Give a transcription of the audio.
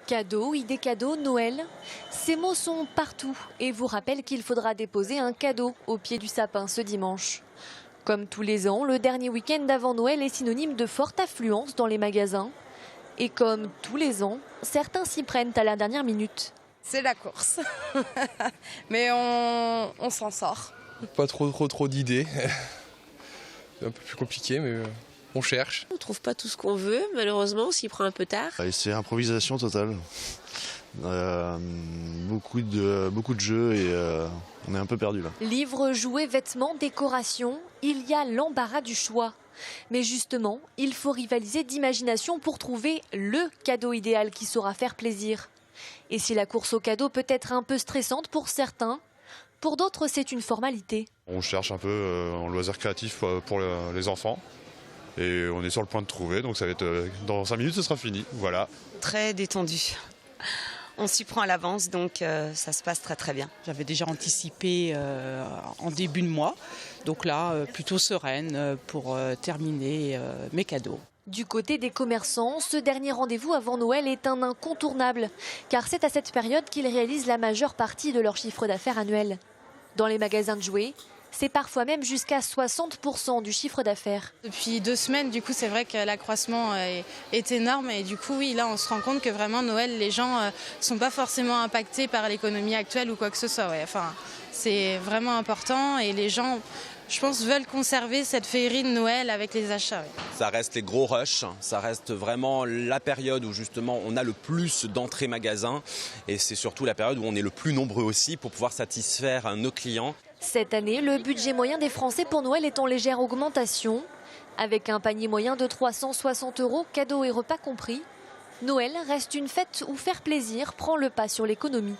Cadeaux, idées cadeaux, Noël, ces mots sont partout et vous rappellent qu'il faudra déposer un cadeau au pied du sapin ce dimanche. Comme tous les ans, le dernier week-end d'avant Noël est synonyme de forte affluence dans les magasins. Et comme tous les ans, certains s'y prennent à la dernière minute. C'est la course, mais on s'en sort. Pas trop d'idées, c'est un peu plus compliqué mais on cherche. On ne trouve pas tout ce qu'on veut, malheureusement, on s'y prend un peu tard. C'est improvisation totale. Beaucoup de jeux et on est un peu perdu là. Livres, jouets, vêtements, décorations, il y a l'embarras du choix. Mais justement, il faut rivaliser d'imagination pour trouver le cadeau idéal qui saura faire plaisir. Et si la course au cadeau peut être un peu stressante pour certains, pour d'autres c'est une formalité. On cherche un peu en loisir créatif pour les enfants. Et on est sur le point de trouver, donc ça va être dans 5 minutes ce sera fini, voilà. Très détendu. On s'y prend à l'avance, donc ça se passe très très bien. J'avais déjà anticipé en début de mois, donc là plutôt sereine pour terminer mes cadeaux. Du côté des commerçants, ce dernier rendez-vous avant Noël est un incontournable, car c'est à cette période qu'ils réalisent la majeure partie de leur chiffre d'affaires annuel. Dans les magasins de jouets, c'est parfois même jusqu'à 60% du chiffre d'affaires. Depuis 2 semaines, du coup, c'est vrai que l'accroissement est énorme et du coup, oui, là, on se rend compte que vraiment Noël, les gens sont pas forcément impactés par l'économie actuelle ou quoi que ce soit. Ouais. Enfin, c'est vraiment important et les gens, je pense, veulent conserver cette féerie de Noël avec les achats. Ouais. Ça reste les gros rushs, ça reste vraiment la période où justement on a le plus d'entrées magasins et c'est surtout la période où on est le plus nombreux aussi pour pouvoir satisfaire nos clients. Cette année, le budget moyen des Français pour Noël est en légère augmentation. Avec un panier moyen de 360 €, cadeaux et repas compris, Noël reste une fête où faire plaisir prend le pas sur l'économie.